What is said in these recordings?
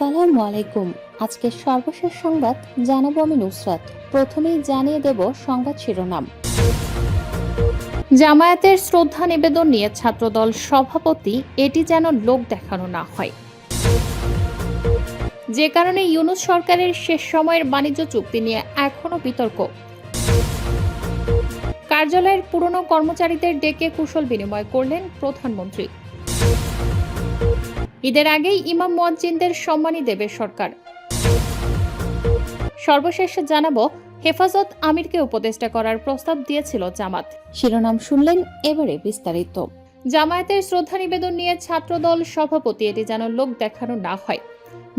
আসসালামু আলাইকুম। আজকের সর্বশেষ সংবাদ জানাবো আমি নুসরাত। প্রথমেই জানিয়ে দেব সংবাদ শিরোনাম। জামায়াতের শ্রদ্ধা নিবেদন নিয়ে ছাত্রদল সভাপতি, এটি যেন লোক দেখানো না হয়। যে কারণে ইউনূস সরকারের শেষ সময়ের বাণিজ্য চুক্তি নিয়ে এখনো বিতর্ক। কার্যালয়ের পুরনো কর্মচারীদের ডেকে কুশল বিনিময় করলেন প্রধানমন্ত্রী। ঈদের আগেই ইমাম মুয়াজ্জিনদের সম্মানী দেবে সরকার। সর্বশেষ জানাবো, হেফাজত আমিরকে উপদেষ্টা করার প্রস্তাব দিয়েছিল জামাত। শিরোনাম শুনলেন, এবারে বিস্তারিত। জামায়াতের শ্রদ্ধা নিবেদন নিয়ে ছাত্রদল সভাপতি, এটি যেন লোক দেখানো না হয়।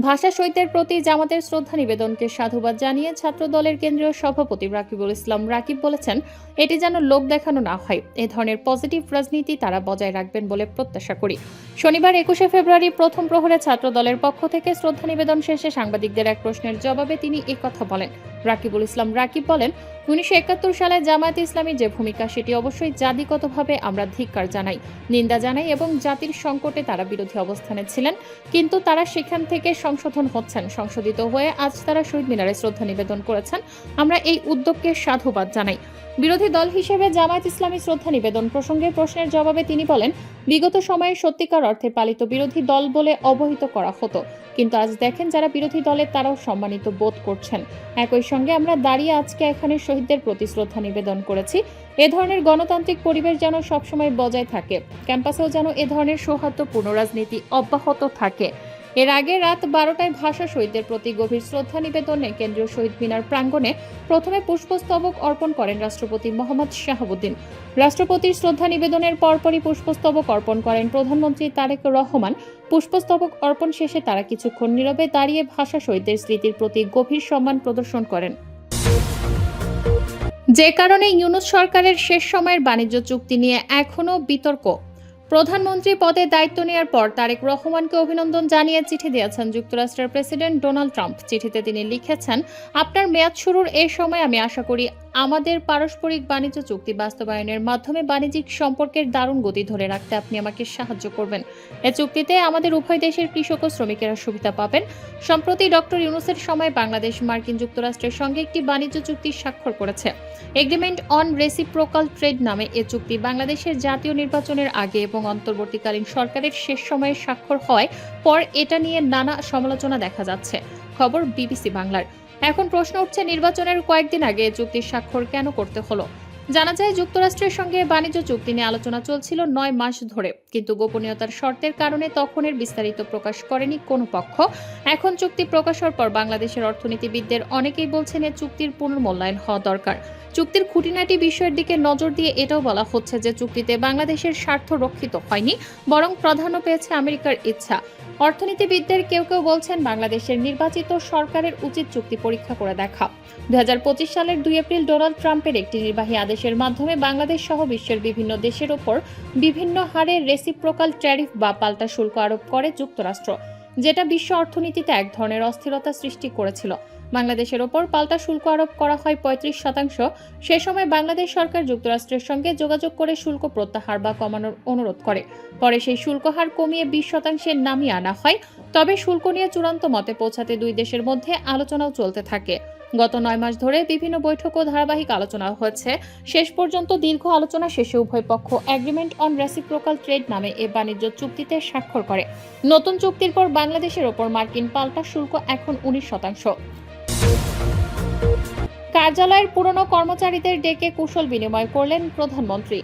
ভাষা শহীদদের প্রতি জামাতের শ্রদ্ধা নিবেদনকে সাধুবাদ জানিয়ে ছাত্রদলের কেন্দ্রীয় সভাপতি রাকিবুল ইসলাম রাকিব বলেছেন, এটি যেন লোক দেখানো না হয়। এ ধরনের পজিটিভ রাজনীতি তারা বজায় রাখবেন বলে প্রত্যাশা করি। শনিবার ২১শে ফেব্রুয়ারি প্রথম প্রহরে ছাত্রদলের পক্ষ থেকে শ্রদ্ধা নিবেদন শেষে সাংবাদিকদের এক প্রশ্নের জবাবে তিনি একথা বলেন। রাকিবুল ইসলাম রাকিব বলেন, ১৯৭১ সালে জামায়াতে ইসলামী যে ভূমিকা, সেটি অবশ্যই জাতিগতভাবে আমরা ধিক্কার জানাই, নিন্দা জানাই এবং জাতির সংকটে তারা বিরোধী অবস্থানে ছিলেন। কিন্তু তারা সেখান থেকে সংশোধন হচ্ছেন, সংশোধিত হয়ে আজ তারা শহীদ মিনারে শ্রদ্ধা নিবেদন করেছেন। আমরা এই উদ্যোগকে সাধুবাদ জানাই। বিরোধী দল হিসেবে জামায়াত ইসলামী শ্রদ্ধা নিবেদন প্রসঙ্গে প্রশ্নের জবাবে তিনি বলেন, বিগত সময়ে সত্যিকার অর্থে পালিত বিরোধী দল বলে অবহিত করা হতো, কিন্তু আজ দেখেন যারা বিরোধী দলের তারাও সম্মানিত বোধ করছেন। একই সঙ্গে আমরা দাঁড়িয়ে আজকে এখানে শহীদদের প্রতি শ্রদ্ধা নিবেদন করেছি। এ ধরনের গণতান্ত্রিক পরিবেশ যেন সবসময় বজায় থাকে, ক্যাম্পাসেও যেন এ ধরনের সৌহার্দ্যপূর্ণ রাজনীতি অব্যাহত থাকে। এর আগে রাত ১২টায় ভাষা শহীদদের প্রতি গভীর শ্রদ্ধা নিবেদনে কেন্দ্রীয় শহীদ মিনার প্রাঙ্গণে প্রথমে পুষ্পস্তবক অর্পণ করেন রাষ্ট্রপতি মোহাম্মদ শাহাবুদ্দিন। রাষ্ট্রপতির শ্রদ্ধা নিবেদনের পরপরই পুষ্পস্তবক অর্পণ করেন প্রধানমন্ত্রী তারেক রহমান। পুষ্পস্তবক অর্পণ শেষে তারা কিছুক্ষণ নীরবে দাঁড়িয়ে ভাষা শহীদদের স্মৃতির প্রতি গভীর সম্মান প্রদর্শন করেন। যে কারণে ইউনূস সরকারের শেষ সময়ের বাণিজ্য চুক্তি নিয়ে এখনো বিতর্ক। প্রধানমন্ত্রী পদে দায়িত্ব নেওয়ার পর তারেক রহমানকে অভিনন্দন জানিয়ে চিঠি দিয়েছেন যুক্তরাষ্ট্রের প্রেসিডেন্ট ডোনাল্ড ট্রাম্প। চিঠিতে তিনি লিখেছেন, আপনার মেয়াদ শুরুর এই সময় আমি আশা করি আমাদের পারস্পরিক বাণিজ্য চুক্তি বাস্তবায়নের মাধ্যমে বাণিজ্যিক সম্পর্কের দারুণ গতি ধরে রাখতে আপনি আমাকে সাহায্য করবেন। এ চুক্তিতে আমাদের উভয় দেশের কৃষক ও শ্রমিকেরা সুবিধা পাবেন। সম্প্রতি ডক্টর ইউনূসের সময় বাংলাদেশ মার্কিন যুক্তরাষ্ট্রের সঙ্গে একটি বাণিজ্য চুক্তি স্বাক্ষর করেছে। এগ্রিমেন্ট অন রেসিপ্রোকাল ট্রেড নামে এ চুক্তি বাংলাদেশের জাতীয় নির্বাচনের আগে এবং অন্তর্বর্তীকালীন সরকারের শেষ সময়ে স্বাক্ষর হওয়ায় পর এটা নিয়ে নানা সমালোচনা দেখা যাচ্ছে। খবর বিবিসি বাংলার। এখন প্রশ্ন উঠছে, নির্বাচনের কয়েকদিন আগে চুক্তির স্বাক্ষর কেন করতে হলো? জানা যায়, যুক্তরাষ্ট্রের সঙ্গে বাণিজ্য চুক্তি নিয়ে আলোচনা চলছিল ৯ মাস ধরে, কিন্তু গোপনীয়তার শর্তের কারণে তখন এর বিস্তারিত প্রকাশ করেনি কোনো পক্ষ। এখন চুক্তি প্রকাশের পর বাংলাদেশের অর্থনীতিবিদদের অনেকেই বলছেন এ চুক্তির পুনর্মূল্যায়ন হওয়া দরকার। চুক্তির খুঁটিনাটি বিষয়ের দিকে নজর দিয়ে এটাও বলা হচ্ছে যে চুক্তিতে বাংলাদেশের স্বার্থ রক্ষিত হয়নি, বরং প্রাধান্য পেয়েছে আমেরিকার ইচ্ছা। অর্থনীতিবিদদের কেউ কেউ বলছেন, বাংলাদেশের নির্বাচিত সরকারের উচিত চুক্তি পরীক্ষা করে দেখা। ২০২৫ সালের ২ এপ্রিল ডোনাল্ড ট্রাম্পের একটি নির্বাহী আদেশের মাধ্যমে বাংলাদেশ সহ বিশ্বের বিভিন্ন দেশের ওপর বিভিন্ন হারে রেসিপ্রোকাল ট্যারিফ বা পাল্টা শুল্ক আরোপ করে যুক্তরাষ্ট্র, যেটা বিশ্ব অর্থনীতিতে এক ধরনের অস্থিরতা সৃষ্টি করেছিল। বাংলাদেশের ওপর পাল্টা শুল্ক আরোপ করা হয় ৩৫%। সে সময় বাংলাদেশ সরকার যুক্তরাষ্ট্রের সঙ্গে যোগাযোগ করে শুল্ক প্রত্যাহার বা কমানোর অনুরোধ করে। পরে সেই শুল্ক হার কমিয়ে ২০% নামিয়ে আনা হয়। তবে শুল্ক নিয়ে চূড়ান্ত মতে পৌঁছাতে দুই দেশের মধ্যে আলোচনাও চলতে থাকে। গত ৯ মাস ধরে বিভিন্ন বৈঠক ও ধারাবাহিক আলোচনা হয়েছে। শেষ পর্যন্ত দীর্ঘ আলোচনা শেষে উভয় পক্ষ এগ্রিমেন্ট অন রেসিপ্রোকাল ট্রেড নামে এ বাণিজ্য চুক্তিতে স্বাক্ষর করে। নতুন চুক্তির পর বাংলাদেশের ওপর মার্কিন পাল্টা শুল্ক এখন ১৯%। কার্যালয়ের পুরনো কর্মচারীদের ডেকে কুশল বিনিময় করলেন প্রধানমন্ত্রী।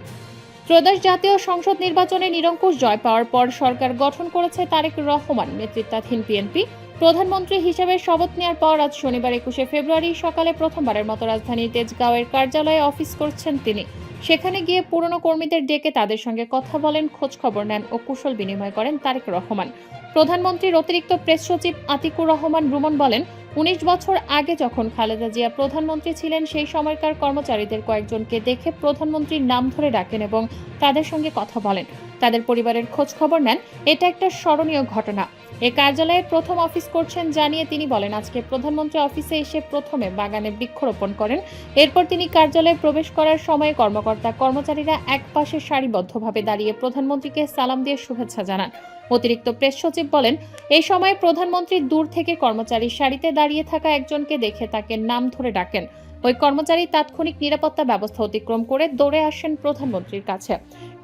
ত্রয়োদশ জাতীয় সংসদ নির্বাচনে নিরঙ্কুশ জয় পাওয়ার পর সরকার গঠন করেছে তারেক রহমান নেতৃত্বাধীন বিএনপি। প্রধানমন্ত্রী হিসেবে শপথ নেওয়ার পর আজ শনিবার ২১শে ফেব্রুয়ারি সকালে প্রথমবারের মতো রাজধানীর তেজগাঁওয়ের কার্যালয়ে অফিস করছেন তিনি। সেখানে গিয়ে পুরনো কর্মীদের ডেকে তাদের সঙ্গে কথা বলেন, খোঁজ খবর নেন ও কুশল বিনিময় করেন তারেক রহমান। প্রধানমন্ত্রীর অতিরিক্ত প্রেস সচিব আতিকুর রহমান রুমন বলেন, ১৯ বছর আগে যখন খালেদা জিয়া প্রধানমন্ত্রী ছিলেন, সেই সময়কার কর্মচারীদের কয়েকজনকে দেখে প্রধানমন্ত্রীর নাম ধরে ডাকেন এবং তাদের সঙ্গে কথা বলেন, তাদের পরিবারের খোঁজ খবর নেন। এটা একটা স্মরণীয় ঘটনা। এ কার্যালয়ের প্রথম অফিস করছেন জানিয়ে তিনি বলেন, আজকে প্রধানমন্ত্রী অফিসে এসে প্রথমে বাগানে বৃক্ষরোপণ করেন। এরপর তিনি কার্যালয়ে প্রবেশ করার সময় কর্মকর্তা কর্মচারীরা একপাশে সারিবদ্ধভাবে দাঁড়িয়ে প্রধানমন্ত্রীকে সালাম দিয়ে শুভেচ্ছা জানান। অতিরিক্ত প্রেস সচিব বলেন, এই সময় প্রধানমন্ত্রী দূর থেকে কর্মচারীর সারিতে দাঁড়িয়ে থাকা একজনকে দেখে তাকে নাম ধরে ডাকেন। ওই কর্মচারী তাৎক্ষণিক নিরাপত্তা ব্যবস্থা অতিক্রম করে দৌড়ে আসেন প্রধানমন্ত্রীর কাছে,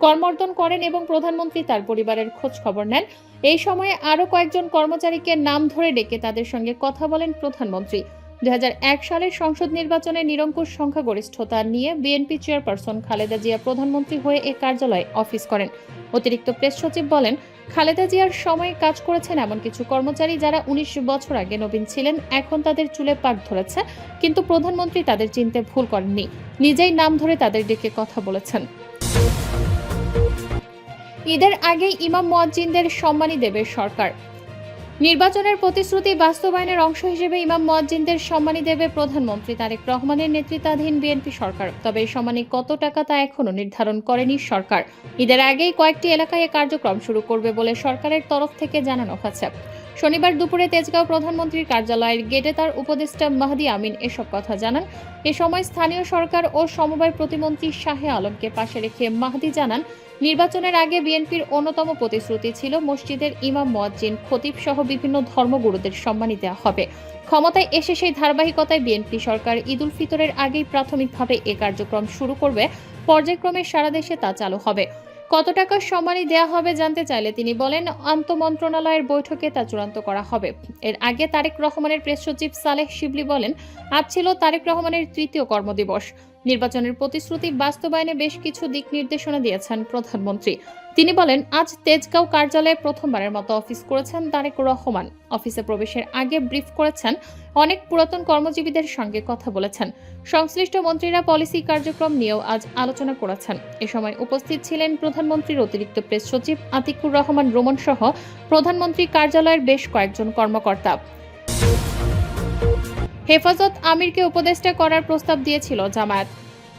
করমর্দন করেন এবং প্রধানমন্ত্রী তার পরিবারের খোঁজ খবর নেন। এই সময়ে আরও কয়েকজন কর্মচারীকে নাম ধরে ডেকে তাদের সঙ্গে কথা বলেন প্রধানমন্ত্রী। 2001 সালের সংসদ নির্বাচনে নিরঙ্কুশ সংখ্যাগরিষ্ঠতা নিয়ে বিএনপি চেয়ারপারসন খালেদা জিয়া প্রধানমন্ত্রী হয়ে এ কার্যালয়ে অফিস করেন। অতিরিক্ত প্রেস সচিব বলেন, খালেদা জিয়ার সময়ে কাজ করেছেন এমন কিছু কর্মচারী যারা 19 বছর আগে নবীন ছিলেন, এখন তাদের চুলে পাক ধরেছে, কিন্তু প্রধানমন্ত্রী তাদের চিনতে ভুল করেননি, নিজেই নাম ধরে তাদের ডেকে কথা বলেছেন। ঈদের আগেই ইমাম মুয়াজ্জিনদের সম্মানী দেবে সরকার। নির্বাচনের প্রতিশ্রুতি বাস্তবায়নের অংশ হিসেবে ইমাম মুয়াজ্জিনদের সম্মানী দেবে প্রধানমন্ত্রী তারেক রহমানের নেতৃত্বাধীন বিএনপি সরকার। তবে এই সম্মানী কত টাকা তা এখনো নির্ধারণ করেনি সরকার। ঈদের আগেই কয়েকটি এলাকায় কার্যক্রম শুরু করবে বলে সরকারের তরফ থেকে জানানো হয়েছে। শনিবার দুপুরে তেজগাঁও প্রধানমন্ত্রীর কার্যালয়ের গেটে তার উপদেষ্টা মাহদি আমিন এসব কথা জানান। এ সময় স্থানীয় সরকার ও সমবায় প্রতিমন্ত্রী শাহে আলমকে পাশে রেখে মাহদি জানান, নির্বাচনের আগে বিএনপির অন্যতম প্রতিশ্রুতি ছিল মসজিদের ইমাম মুয়াজ্জিন খতিব সহ বিভিন্ন ধর্মগুরুদের সম্মানী দেওয়া হবে। ক্ষমতায় এসে সেই ধারাবাহিকতায় বিএনপি সরকার ঈদুল ফিতরের আগেই প্রাথমিকভাবে এ কার্যক্রম শুরু করবে। পর্যায়ক্রমে সারা দেশে তা চালু হবে। কত টাকা সম্মানী দেওয়া হবে জানতে চাইলে তিনি বলেন, আন্তঃমন্ত্রণালয়ের বৈঠকে তা চূড়ান্ত করা হবে। এর আগে তারেক রহমানের প্রেস সচিব সালেহ শিবলি বলেন, আজ ছিল তারেক রহমানের তৃতীয় কর্মদিবস। নির্বাচনের প্রতিশ্রুতি বাস্তবায়নে বেশ কিছু দিক নির্দেশনা দিয়েছেন প্রধানমন্ত্রী। তিনি বলেন, আজ তেজগাঁও কার্যালয়ে প্রথমবারের মতো অফিস করেছেন তারেক রহমান। অফিসে প্রবেশের আগে ব্রিফ করেছেন, অনেক পুরাতন কর্মজীবীদের সঙ্গে কথা বলেছেন। সংশ্লিষ্ট মন্ত্রীরা পলিসি কার্যক্রম নিয়েও আজ আলোচনা করেছেন। এ সময় উপস্থিত ছিলেন প্রধানমন্ত্রীর অতিরিক্ত প্রেস সচিব আতিকুর রহমান রোমন সহ প্রধানমন্ত্রী কার্যালয়ের বেশ কয়েকজন কর্মকর্তা। হেফাজত আমিরকে উপদেষ্টা করার প্রস্তাব দিয়েছিল জামায়াত।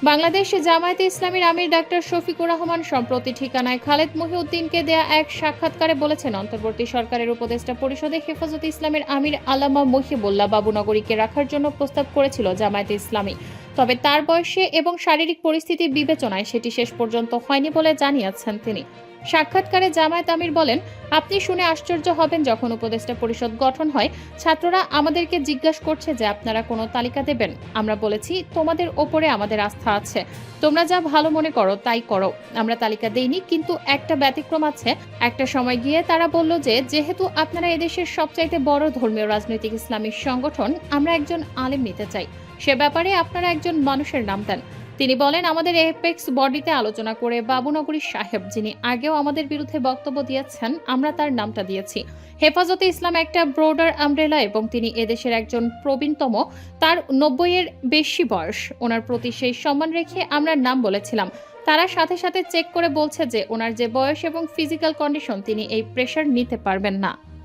বাংলাদেশ জামায়াতে ইসলামীর আমির ডাক্তার শফিকুর রহমান সম্প্রতি ঠিকানায় খালেদ মহিউদ্দিনকে দেয়া এক সাক্ষাৎকারে বলেছেন, অন্তর্বর্তী সরকারের উপদেষ্টা পরিষদে হেফাজতে ইসলামের আমির আল্লামা মহিবুল্লাহ বাবুনগরীকে রাখার জন্য প্রস্তাব করেছিল জামায়াতে ইসলামী। তবে তার বয়সে এবং শারীরিক পরিস্থিতি বিবেচনায় সেটি শেষ পর্যন্ত হয়নি বলে জানিয়েছেন তিনি। সাক্ষাৎকারে জামায়াত আমির বলেন, আপনি শুনে আশ্চর্য হবেন, যখন উপদেষ্টা পরিষদ গঠন হয় ছাত্ররা আমাদেরকে জিজ্ঞাসা করছে যে আপনারা কোনো তালিকা দেবেন। আমরা বলেছি, তোমাদের ওপরে আমাদের আস্থা আছে, তোমরা যা ভালো মনে করো তাই করো। আমরা তালিকা দেইনি, কিন্তু একটা ব্যতিক্রম আছে। একটা সময় গিয়ে তারা বলল যে যেহেতু আপনারা এদেশের সবচাইতে বড় ধর্মীয় রাজনৈতিক ইসলামিক সংগঠন, আমরা একজন আলেম নিতে চাই, সে ব্যাপারে আপনারা একজন মানুষের নাম দেন। তিনি বলেন, আমাদের এপেক্স বডিতে আলোচনা করে বাবুনগরী সাহেব, যিনি আগেও আমাদের বিরুদ্ধে বক্তব্য দিয়েছেন, আমরা তার নামটা দিয়েছি। হেফাজতে ইসলাম একটা ব্রোডার আমব্রেলা এবং তিনি এদেশের একজন প্রবীণতম, তার 90-এর বেশি বয়স। ওনার প্রতি সেই সম্মান রেখে আমরা নাম বলেছিলাম। তারা সাথে সাথে চেক করে বলছে যে ওনার যে বয়স এবং ফিজিক্যাল কন্ডিশন, তিনি এই প্রেশার নিতে পারবেন না।